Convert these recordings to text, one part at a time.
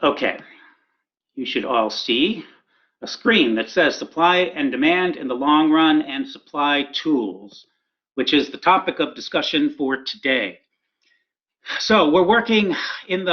Okay, you should all see a screen that says supply and demand in the long run and supply tools, which is the topic of discussion for today. So we're working in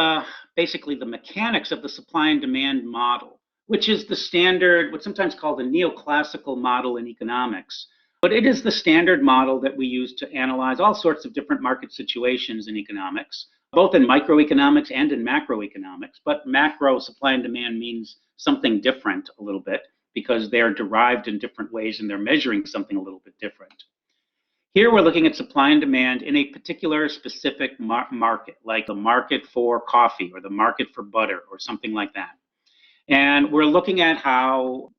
basically the mechanics of the supply and demand model, which is the standard, what's sometimes called the neoclassical model in economics. But it is the standard model that we use to analyze all sorts of different market situations in economics, both in microeconomics and in macroeconomics. But macro supply and demand means something different a little bit because they're derived in different ways and they're measuring something a little bit different. Here we're looking at supply and demand in a particular specific market, like the market for coffee or the market for butter or something like that. And we're looking at how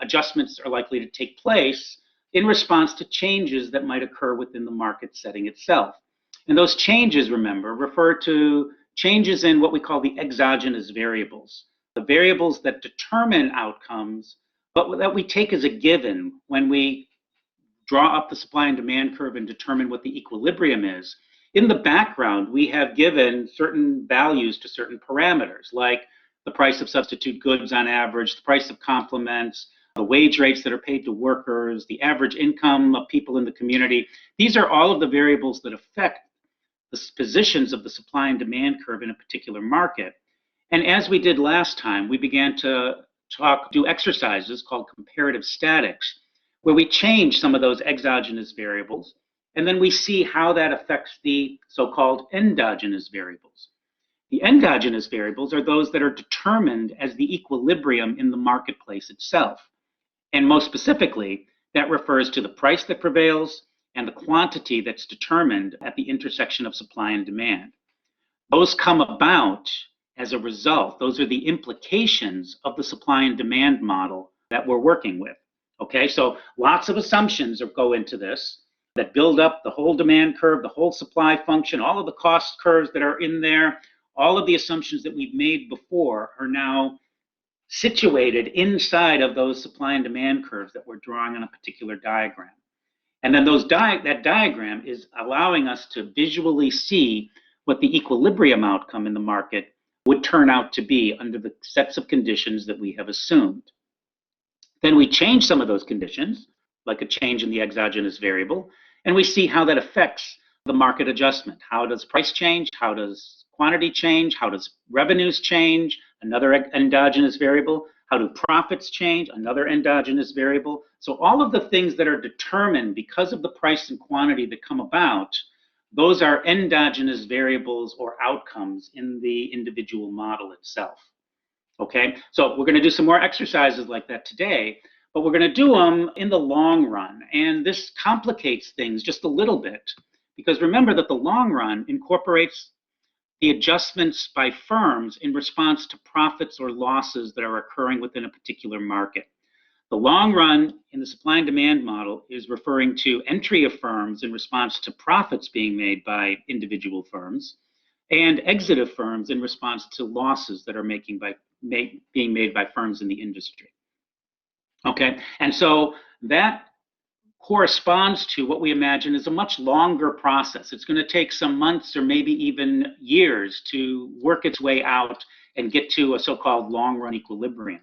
adjustments are likely to take place in response to changes that might occur within the market setting itself. And those changes, remember, refer to changes in what we call the exogenous variables, the variables that determine outcomes, but that we take as a given when we draw up the supply and demand curve and determine what the equilibrium is. In the background, we have given certain values to certain parameters, like the price of substitute goods on average, the price of complements, the wage rates that are paid to workers, the average income of people in the community. These are all of the variables that affect the positions of the supply and demand curve in a particular market. And as we did last time, we began to do exercises called comparative statics, where we change some of those exogenous variables, and then we see how that affects the so-called endogenous variables. The endogenous variables are those that are determined as the equilibrium in the marketplace itself. And most specifically, that refers to the price that prevails and the quantity that's determined at the intersection of supply and demand. Those come about as a result. Those are the implications of the supply and demand model that we're working with. Okay, so lots of assumptions go into this that build up the whole demand curve, the whole supply function, all of the cost curves that are in there. All of the assumptions that we've made before are now situated inside of those supply and demand curves that we're drawing on a particular diagram. And then that diagram is allowing us to visually see what the equilibrium outcome in the market would turn out to be under the sets of conditions that we have assumed. Then we change some of those conditions, like a change in the exogenous variable, and we see how that affects the market adjustment. How does price change? How does quantity change? How does revenues change? Another endogenous variable. How do profits change? Another endogenous variable. So all of the things that are determined because of the price and quantity that come about, those are endogenous variables or outcomes in the individual model itself. Okay, so we're going to do some more exercises like that today, but we're going to do them in the long run. And this complicates things just a little bit, because remember that the long run incorporates the adjustments by firms in response to profits or losses that are occurring within a particular market. The long run in the supply and demand model is referring to entry of firms in response to profits being made by individual firms, and exit of firms in response to losses that are being made by firms in the industry. Okay, and so that corresponds to what we imagine is a much longer process. It's going to take some months or maybe even years to work its way out and get to a so-called long-run equilibrium.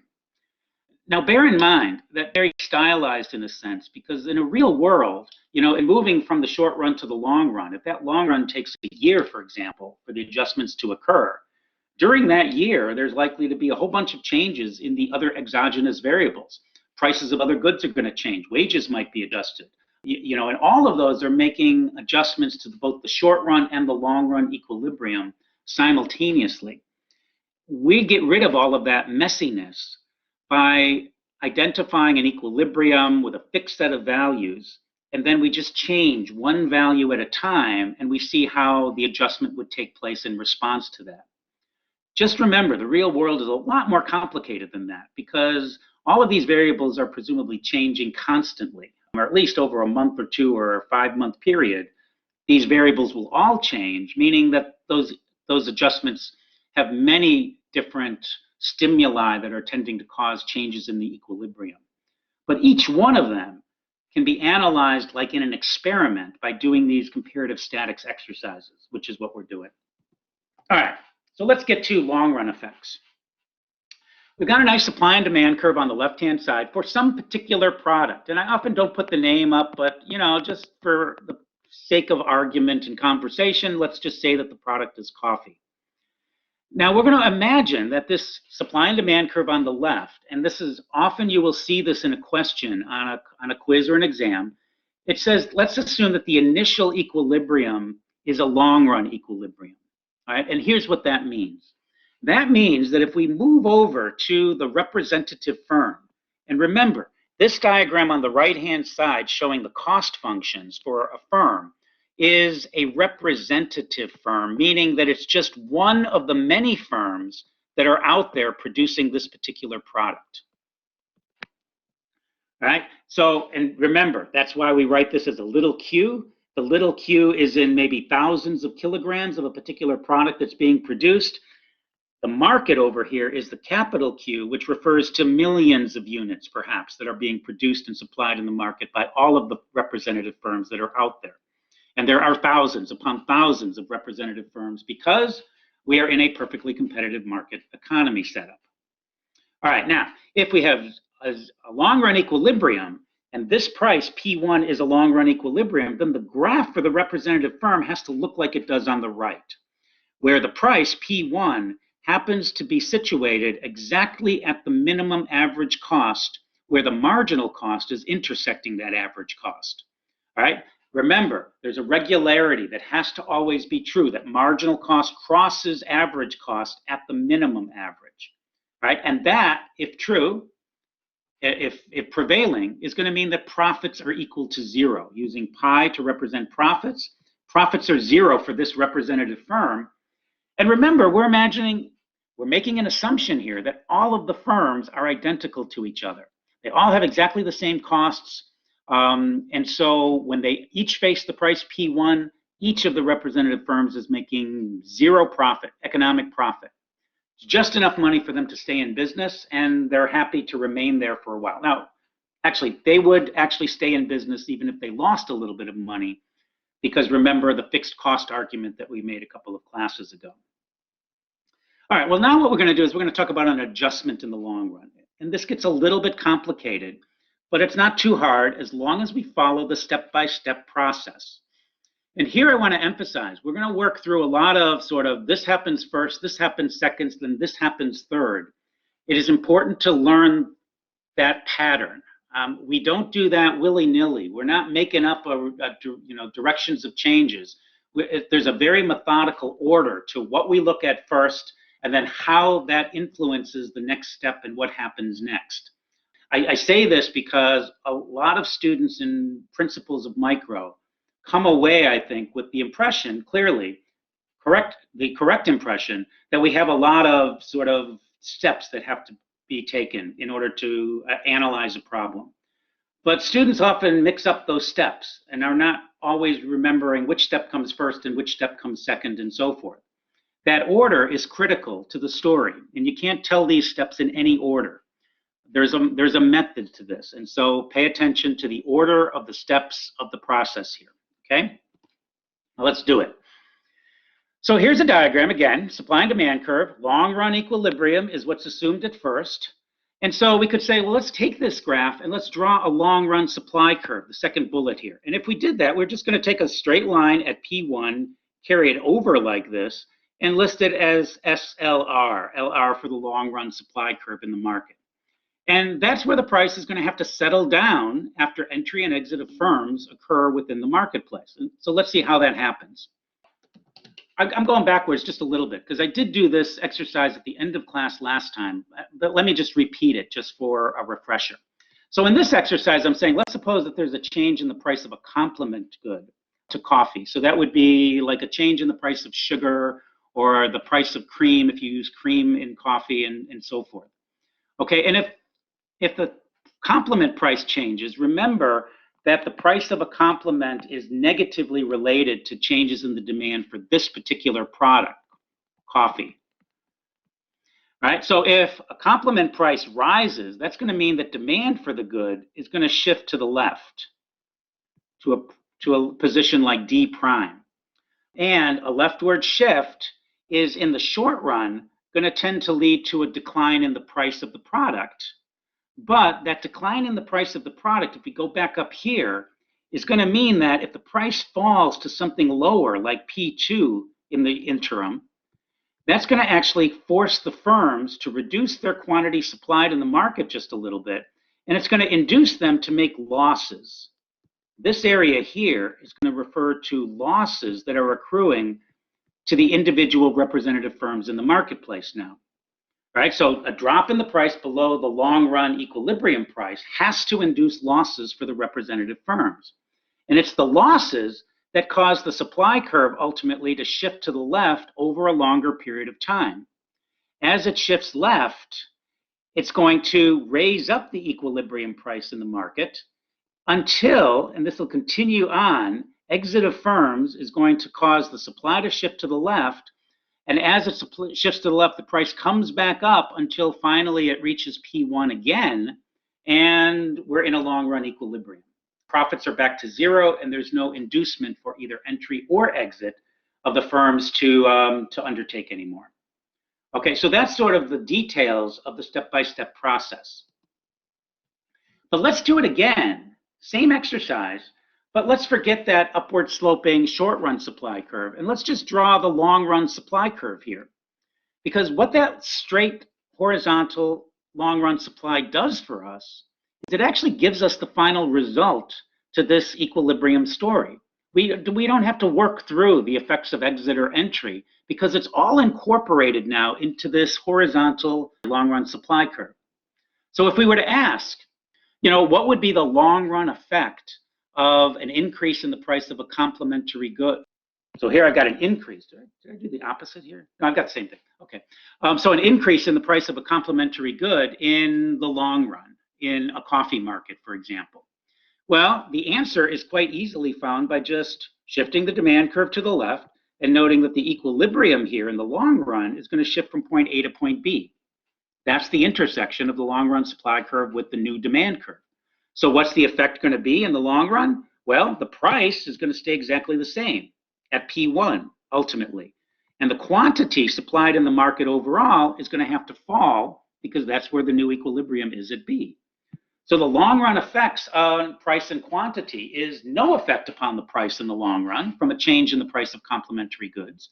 Now, bear in mind that very stylized in a sense, because in a real world, in moving from the short run to the long run, if that long run takes a year, for example, for the adjustments to occur, during that year, there's likely to be a whole bunch of changes in the other exogenous variables. Prices of other goods are going to change. Wages might be adjusted. And all of those are making adjustments to both the short run and the long run equilibrium simultaneously. We get rid of all of that messiness by identifying an equilibrium with a fixed set of values, and then we just change one value at a time, and we see how the adjustment would take place in response to that. Just remember, the real world is a lot more complicated than that, because all of these variables are presumably changing constantly, or at least over a month or two or a 5-month period. These variables will all change, meaning that those adjustments have many different stimuli that are tending to cause changes in the equilibrium. But each one of them can be analyzed like in an experiment by doing these comparative statics exercises, which is what we're doing. All right, so let's get to long-run effects. We've got a nice supply and demand curve on the left-hand side for some particular product. And I often don't put the name up, but just for the sake of argument and conversation, let's just say that the product is coffee. Now we're going to imagine that this supply and demand curve on the left, and this is often you will see this in a question on a quiz or an exam. It says, let's assume that the initial equilibrium is a long-run equilibrium. All right, and here's what that means. That means that if we move over to the representative firm, and remember, this diagram on the right-hand side showing the cost functions for a firm is a representative firm, meaning that it's just one of the many firms that are out there producing this particular product. All right, so, and remember, that's why we write this as a little q. The little q is in maybe thousands of kilograms of a particular product that's being produced. The market over here is the capital Q, which refers to millions of units, perhaps, that are being produced and supplied in the market by all of the representative firms that are out there. And there are thousands upon thousands of representative firms because we are in a perfectly competitive market economy setup. All right, now, if we have a long-run equilibrium, and this price, P1, is a long-run equilibrium, then the graph for the representative firm has to look like it does on the right, where the price, P1, happens to be situated exactly at the minimum average cost, where the marginal cost is intersecting that average cost. All right? Remember, there's a regularity that has to always be true, that marginal cost crosses average cost at the minimum average. Right? And that, if true, if prevailing, is going to mean that profits are equal to zero. Using pi to represent profits, profits are zero for this representative firm. And remember, we're making an assumption here that all of the firms are identical to each other. They all have exactly the same costs. And so when they each face the price P1, each of the representative firms is making zero profit, economic profit. It's just enough money for them to stay in business, and they're happy to remain there for a while. Now, actually, they would actually stay in business even if they lost a little bit of money, because remember the fixed cost argument that we made a couple of classes ago. All right, well, now what we're going to do is we're going to talk about an adjustment in the long run. And this gets a little bit complicated, but it's not too hard as long as we follow the step-by-step process. And here I want to emphasize, we're going to work through a lot of sort of this happens first, this happens second, then this happens third. It is important to learn that pattern. We don't do that willy-nilly. We're not making up directions of changes. There's a very methodical order to what we look at first, and then how that influences the next step and what happens next. I say this because a lot of students in Principles of Micro come away, I think, with the impression, clearly, the correct impression, that we have a lot of sort of steps that have to be taken in order to analyze a problem. But students often mix up those steps and are not always remembering which step comes first and which step comes second and so forth. That order is critical to the story, and you can't tell these steps in any order. There's a method to this, and so pay attention to the order of the steps of the process here, okay? Now let's do it. So here's a diagram again, supply and demand curve, long run equilibrium is what's assumed at first. And so we could say, well, let's take this graph and let's draw a long run supply curve, the second bullet here. And if we did that, we're just going to take a straight line at P1, carry it over like this, and list it as SLR, LR for the long run supply curve in the market. And that's where the price is going to have to settle down after entry and exit of firms occur within the marketplace. And so let's see how that happens. I'm going backwards just a little bit because I did do this exercise at the end of class last time, but let me just repeat it just for a refresher. So in this exercise, I'm saying, let's suppose that there's a change in the price of a complement good to coffee. So that would be like a change in the price of sugar or the price of cream if you use cream in coffee and so forth. Okay, and if the complement price changes, remember that the price of a complement is negatively related to changes in the demand for this particular product, coffee. Right? So if a complement price rises, that's going to mean that demand for the good is going to shift to the left to a position like D prime. And a leftward shift is in the short run going to tend to lead to a decline in the price of the product. But that decline in the price of the product, if we go back up here, is going to mean that if the price falls to something lower, like P2 in the interim, that's going to actually force the firms to reduce their quantity supplied in the market just a little bit, and it's going to induce them to make losses. This area here is going to refer to losses that are accruing to the individual representative firms in the marketplace now. Right? So a drop in the price below the long-run equilibrium price has to induce losses for the representative firms. And it's the losses that cause the supply curve ultimately to shift to the left over a longer period of time. As it shifts left, it's going to raise up the equilibrium price in the market until, and this will continue on, exit of firms is going to cause the supply to shift to the left. And as it shifts to the left, the price comes back up until finally it reaches P1 again, and we're in a long-run equilibrium. Profits are back to zero, and there's no inducement for either entry or exit of the firms to undertake anymore. Okay, so that's sort of the details of the step-by-step process. But let's do it again. Same exercise, but let's forget that upward sloping short-run supply curve, and let's just draw the long-run supply curve here. Because what that straight horizontal long-run supply does for us is it actually gives us the final result to this equilibrium story. We don't have to work through the effects of exit or entry because it's all incorporated now into this horizontal long-run supply curve. So if we were to ask, what would be the long-run effect of an increase in the price of a complementary good? So here I've got an increase. Did I do the opposite here? No, I've got the same thing. Okay. So an increase in the price of a complementary good in the long run, in a coffee market, for example. Well, the answer is quite easily found by just shifting the demand curve to the left and noting that the equilibrium here in the long run is going to shift from point A to point B. That's the intersection of the long run supply curve with the new demand curve. So what's the effect going to be in the long run? Well, the price is going to stay exactly the same at P1 ultimately. And the quantity supplied in the market overall is going to have to fall because that's where the new equilibrium is at B. So the long run effects on price and quantity is no effect upon the price in the long run from a change in the price of complementary goods,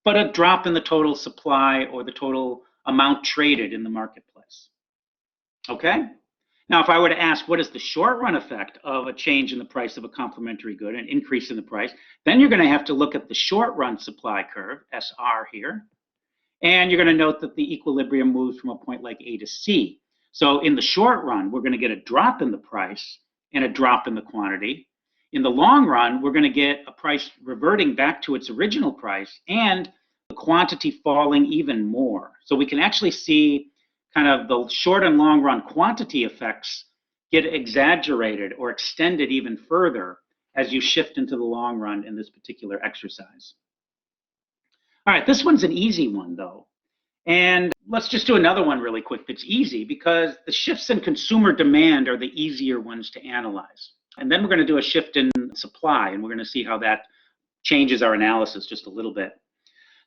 but a drop in the total supply or the total amount traded in the marketplace. Okay? Now, if I were to ask what is the short run effect of a change in the price of a complementary good, an increase in the price, then you're going to have to look at the short run supply curve, SR here, and you're going to note that the equilibrium moves from a point like A to C. So in the short run, we're going to get a drop in the price and a drop in the quantity. In the long run, we're going to get a price reverting back to its original price and the quantity falling even more. So we can actually see kind of the short and long run quantity effects get exaggerated or extended even further as you shift into the long run in this particular exercise. All right, this one's an easy one though. And let's just do another one really quick that's easy because the shifts in consumer demand are the easier ones to analyze. And then we're going to do a shift in supply, and we're going to see how that changes our analysis just a little bit.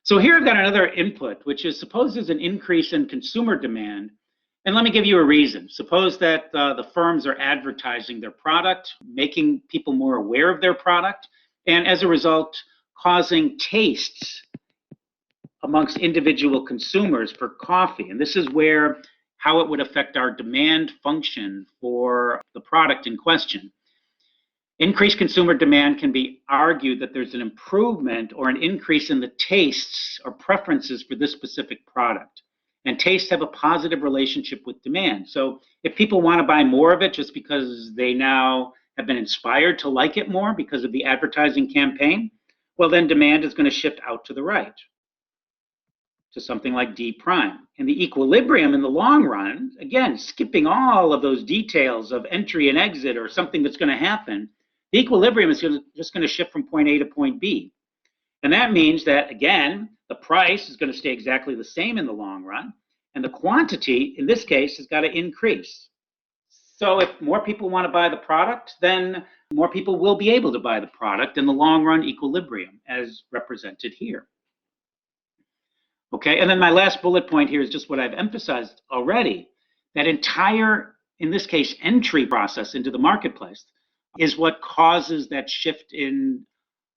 So here I've got another input, which is suppose there's an increase in consumer demand. And let me give you a reason. Suppose that the firms are advertising their product, making people more aware of their product, and as a result, causing tastes amongst individual consumers for coffee. And this is where how it would affect our demand function for the product in question. Increased consumer demand can be argued that there's an improvement or an increase in the tastes or preferences for this specific product. And tastes have a positive relationship with demand. So if people want to buy more of it just because they now have been inspired to like it more because of the advertising campaign, well, then demand is going to shift out to the right to something like D prime. And the equilibrium in the long run, again, skipping all of those details of entry and exit or something that's going to happen, the equilibrium is just going to shift from point A to point B. And that means that, again, the price is going to stay exactly the same in the long run, and the quantity, in this case, has got to increase. So if more people want to buy the product, then more people will be able to buy the product in the long run equilibrium, as represented here. Okay, and then my last bullet point here is just what I've emphasized already. That entire, in this case, entry process into the marketplace is what causes that shift in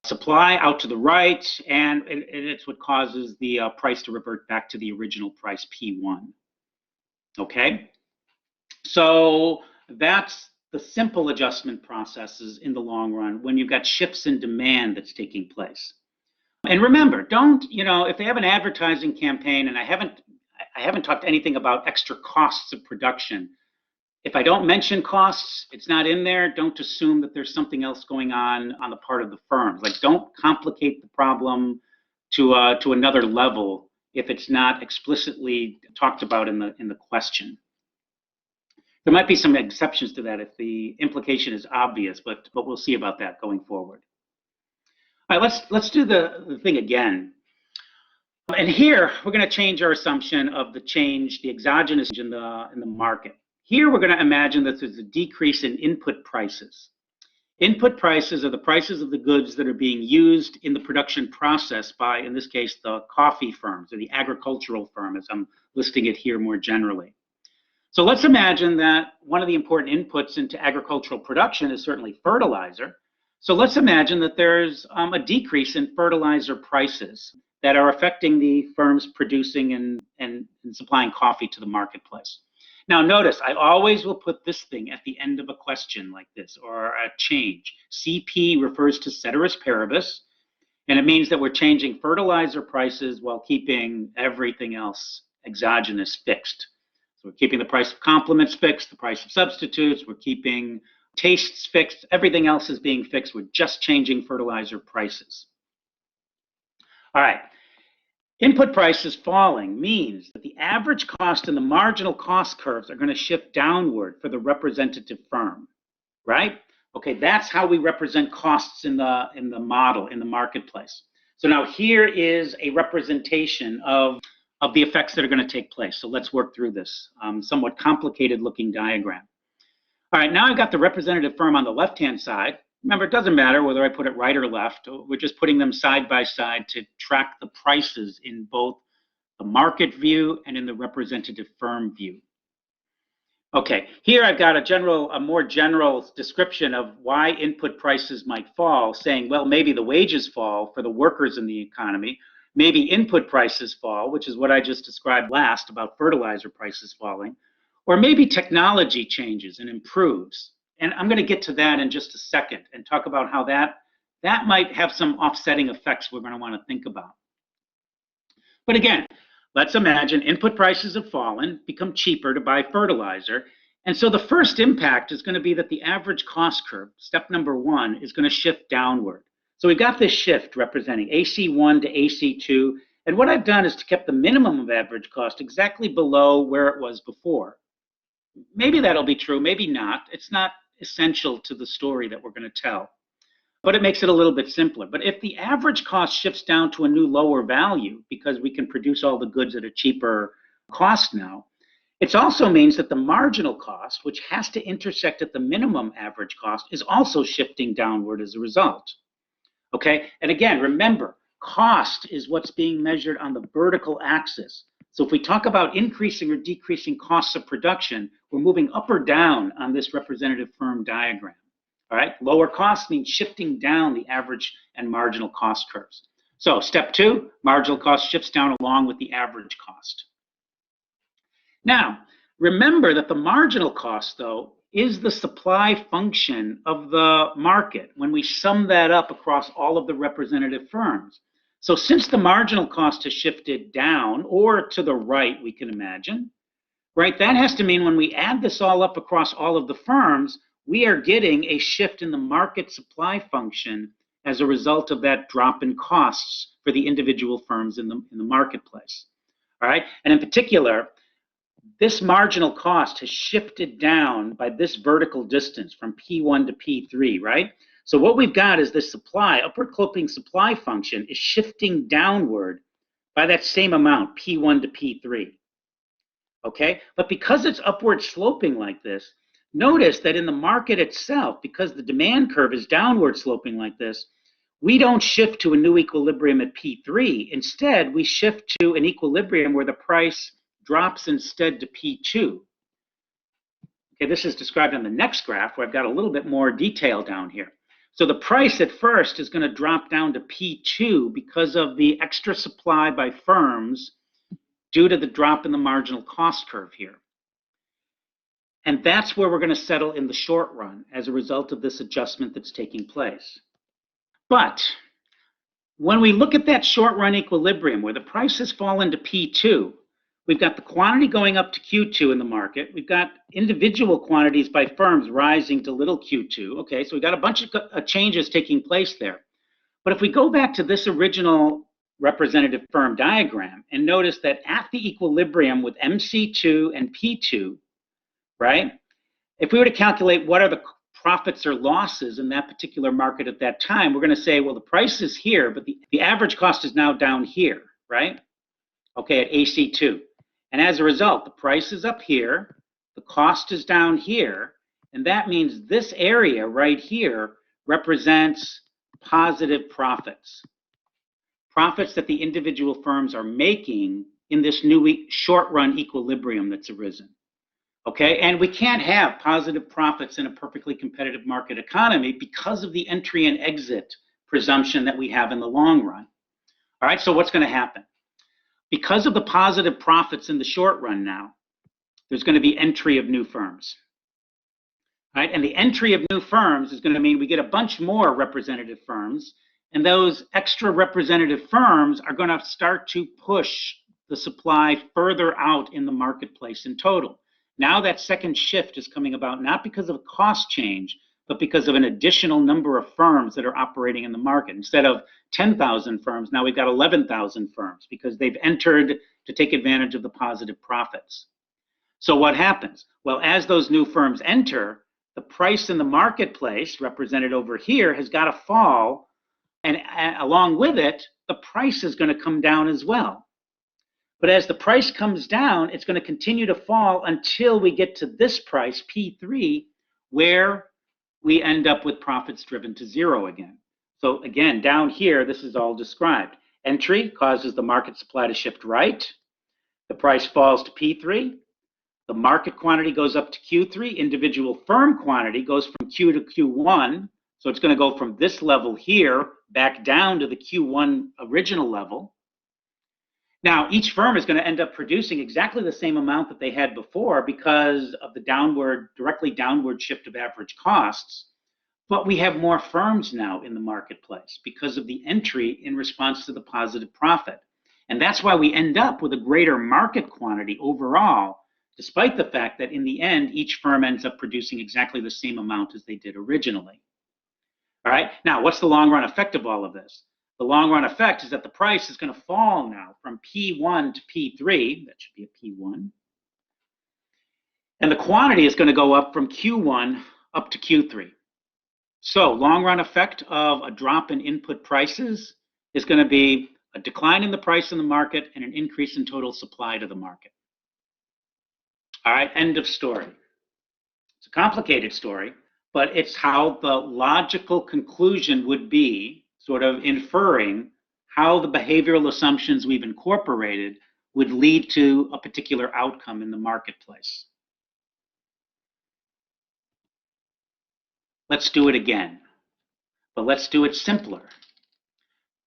supply out to the right, and it's what causes the price to revert back to the original price P1. Okay, so that's the simple adjustment processes in the long run when you've got shifts in demand that's taking place. And remember, don't, if they have an advertising campaign, and I haven't talked anything about extra costs of production. If I don't mention costs, it's not in there. Don't assume that there's something else going on the part of the firms. Like, don't complicate the problem to another level if it's not explicitly talked about in the question. There might be some exceptions to that if the implication is obvious, but we'll see about that going forward. All right, let's do the thing again. And here we're going to change our assumption of the exogenous in the market. Here we're going to imagine that there's a decrease in input prices. Input prices are the prices of the goods that are being used in the production process by, in this case, the coffee firms or the agricultural firm, as I'm listing it here more generally. So let's imagine that one of the important inputs into agricultural production is certainly fertilizer. So let's imagine that there's a decrease in fertilizer prices that are affecting the firms producing and supplying coffee to the marketplace. Now notice, I always will put this thing at the end of a question like this, or a change. CP refers to ceteris paribus, and it means that we're changing fertilizer prices while keeping everything else exogenous fixed. So we're keeping the price of complements fixed, the price of substitutes, we're keeping tastes fixed, everything else is being fixed, we're just changing fertilizer prices. All right. Input prices falling means that the average cost and the marginal cost curves are going to shift downward for the representative firm, right? Okay, that's how we represent costs in the model, in the marketplace. So now here is a representation of the effects that are going to take place. So let's work through this somewhat complicated looking diagram. All right, now I've got the representative firm on the left-hand side. Remember, it doesn't matter whether I put it right or left. We're just putting them side by side to track the prices in both the market view and in the representative firm view. Okay, here I've got a more general description of why input prices might fall, saying, well, maybe the wages fall for the workers in the economy. Maybe input prices fall, which is what I just described last about fertilizer prices falling. Or maybe technology changes and improves. And I'm going to get to that in just a second and talk about how that might have some offsetting effects we're going to want to think about. But again, let's imagine input prices have fallen, become cheaper to buy fertilizer. And so the first impact is going to be that the average cost curve, step number one, is going to shift downward. So we've got this shift representing AC1 to AC2. And what I've done is to keep the minimum of average cost exactly below where it was before. Maybe that'll be true, maybe not. It's not essential to the story that we're going to tell, but it makes it a little bit simpler. But if the average cost shifts down to a new lower value because we can produce all the goods at a cheaper cost now, it also means that the marginal cost, which has to intersect at the minimum average cost, is also shifting downward as a result. Okay, and again, remember, cost is what's being measured on the vertical axis. So if we talk about increasing or decreasing costs of production, we're moving up or down on this representative firm diagram. All right, lower cost means shifting down the average and marginal cost curves. So step two, marginal cost shifts down along with the average cost. Now, remember that the marginal cost, though, is the supply function of the market when we sum that up across all of the representative firms. So since the marginal cost has shifted down or to the right, we can imagine, right? That has to mean when we add this all up across all of the firms, we are getting a shift in the market supply function as a result of that drop in costs for the individual firms in the marketplace. All right, and in particular, this marginal cost has shifted down by this vertical distance from P1 to P3, right? So what we've got is this upward sloping supply function is shifting downward by that same amount, P1 to P3. Okay, but because it's upward sloping like this, notice that in the market itself, because the demand curve is downward sloping like this, we don't shift to a new equilibrium at P3. Instead, we shift to an equilibrium where the price drops instead to P2. Okay, this is described on the next graph where I've got a little bit more detail down here. So the price at first is going to drop down to P2 because of the extra supply by firms due to the drop in the marginal cost curve here. And that's where we're going to settle in the short run as a result of this adjustment that's taking place. But when we look at that short run equilibrium where the price has fallen to P2, we've got the quantity going up to Q2 in the market. We've got individual quantities by firms rising to little q2. Okay, so we've got a bunch of changes taking place there. But if we go back to this original representative firm diagram and notice that at the equilibrium with MC2 and P2, right, if we were to calculate what are the profits or losses in that particular market at that time, we're going to say, well, the price is here, but the average cost is now down here, right? Okay, at AC2. And as a result, the price is up here, the cost is down here, and that means this area right here represents positive profits. Profits that the individual firms are making in this new short-run equilibrium that's arisen. Okay, and we can't have positive profits in a perfectly competitive market economy because of the entry and exit presumption that we have in the long run. All right, so what's going to happen? Because of the positive profits in the short run now, there's going to be entry of new firms. Right? And the entry of new firms is going to mean we get a bunch more representative firms, and those extra representative firms are going to start to push the supply further out in the marketplace in total. Now that second shift is coming about not because of a cost change, but because of an additional number of firms that are operating in the market. Instead of 10,000 firms, now we've got 11,000 firms because they've entered to take advantage of the positive profits. So what happens? Well, as those new firms enter, the price in the marketplace, represented over here, has got to fall, and along with it, the price is going to come down as well. But as the price comes down, it's going to continue to fall until we get to this price, P3, where we end up with profits driven to zero again. So again, down here, this is all described. Entry causes the market supply to shift right. The price falls to P3. The market quantity goes up to Q3. Individual firm quantity goes from Q to Q1. So it's going to go from this level here back down to the Q1 original level. Now, each firm is going to end up producing exactly the same amount that they had before because of the directly downward shift of average costs. But we have more firms now in the marketplace because of the entry in response to the positive profit. And that's why we end up with a greater market quantity overall, despite the fact that in the end, each firm ends up producing exactly the same amount as they did originally. All right, now what's the long run effect of all of this? The long run effect is that the price is going to fall now from P1 to P3. That should be a P1. And the quantity is going to go up from Q1 up to Q3. So long run effect of a drop in input prices is going to be a decline in the price in the market and an increase in total supply to the market. All right, end of story. It's a complicated story, but it's how the logical conclusion would be, sort of inferring how the behavioral assumptions we've incorporated would lead to a particular outcome in the marketplace. Let's do it again, but let's do it simpler.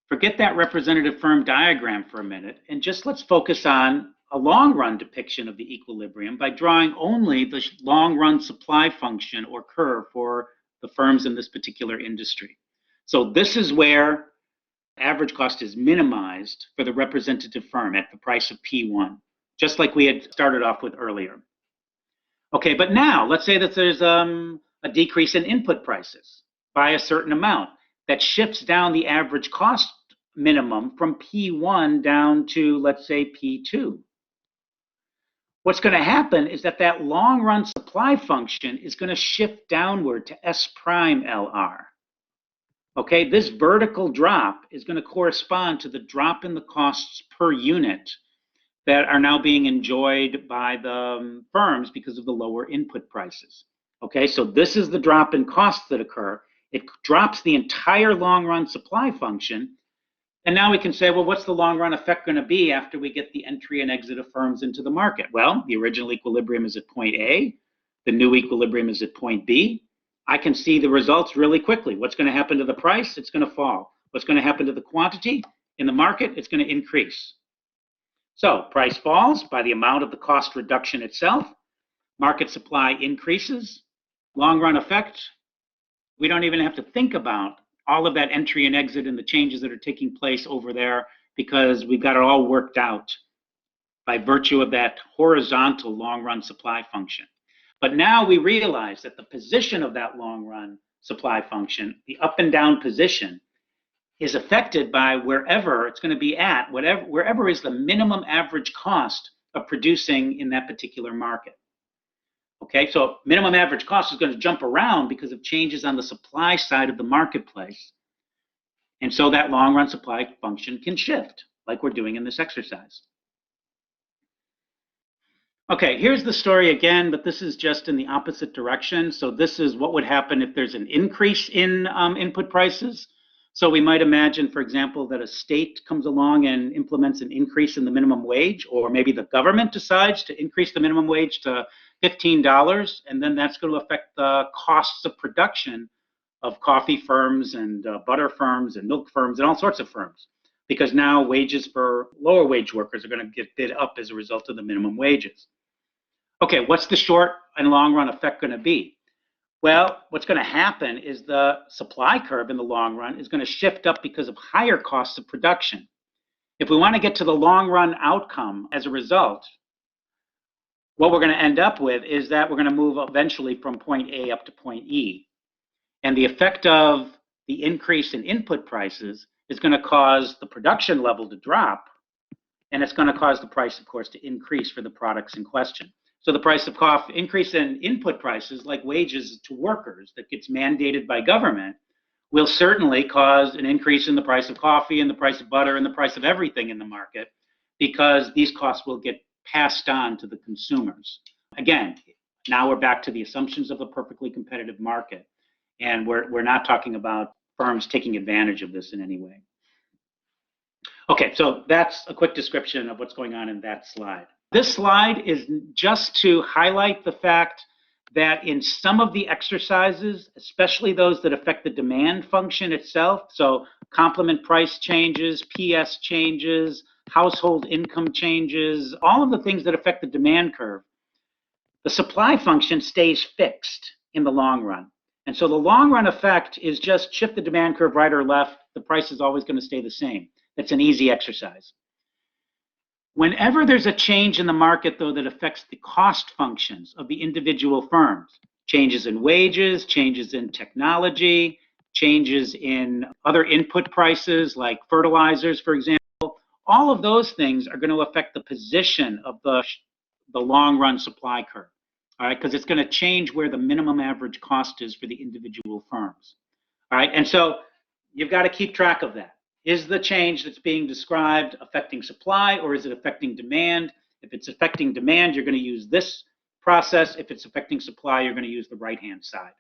Forget that representative firm diagram for a minute, and just let's focus on a long-run depiction of the equilibrium by drawing only the long-run supply function or curve for the firms in this particular industry. So this is where average cost is minimized for the representative firm at the price of P1, just like we had started off with earlier. Okay, but now let's say that there's a decrease in input prices by a certain amount that shifts down the average cost minimum from P1 down to, let's say, P2. What's going to happen is that that long-run supply function is going to shift downward to S prime LR. Okay, this vertical drop is going to correspond to the drop in the costs per unit that are now being enjoyed by the firms because of the lower input prices. Okay, so this is the drop in costs that occur, It drops the entire long-run supply function. And now we can say, well, what's the long-run effect going to be after we get the entry and exit of firms into the market? Well, the original equilibrium is at point A. The new equilibrium is at point B. I can see the results really quickly. What's going to happen to the price? It's going to fall. What's going to happen to the quantity in the market? It's going to increase. So price falls by the amount of the cost reduction itself. Market supply increases. Long-run effect, we don't even have to think about all of that entry and exit and the changes that are taking place over there because we've got it all worked out by virtue of that horizontal long-run supply function. But now we realize that the position of that long-run supply function, the up and down position, is affected by wherever it's going to be at, wherever is the minimum average cost of producing in that particular market. Okay, so minimum average cost is going to jump around because of changes on the supply side of the marketplace. And so that long-run supply function can shift, like we're doing in this exercise. Okay, here's the story again, but this is just in the opposite direction. So this is what would happen if there's an increase in input prices. So we might imagine, for example, that a state comes along and implements an increase in the minimum wage, or maybe the government decides to increase the minimum wage to $15, and then that's going to affect the costs of production of coffee firms and butter firms and milk firms and all sorts of firms, because now wages for lower wage workers are going to get bid up as a result of the minimum wages. Okay, what's the short and long run effect going to be? Well, what's going to happen is the supply curve in the long run is going to shift up because of higher costs of production. If we want to get to the long run outcome as a result, what we're going to end up with is that we're going to move eventually from point A up to point E. And the effect of the increase in input prices is going to cause the production level to drop, and it's going to cause the price, of course, to increase for the products in question. So the price of coffee, increase in input prices, like wages to workers that gets mandated by government, will certainly cause an increase in the price of coffee and the price of butter and the price of everything in the market, because these costs will get passed on to the consumers. Again, now we're back to the assumptions of a perfectly competitive market, and we're not talking about firms taking advantage of this in any way. Okay, so that's a quick description of what's going on in that slide. This slide is just to highlight the fact that in some of the exercises, especially those that affect the demand function itself, so complement price changes, PS changes, household income changes, all of the things that affect the demand curve, the supply function stays fixed in the long run. And so the long run effect is just shift the demand curve right or left, the price is always going to stay the same. It's an easy exercise. Whenever there's a change in the market, though, that affects the cost functions of the individual firms, changes in wages, changes in technology, changes in other input prices like fertilizers, for example, all of those things are going to affect the position of the long-run supply curve, all right, because it's going to change where the minimum average cost is for the individual firms, all right, and so you've got to keep track of that. Is the change that's being described affecting supply, or is it affecting demand? If it's affecting demand, you're going to use this process. If it's affecting supply, you're going to use the right-hand side.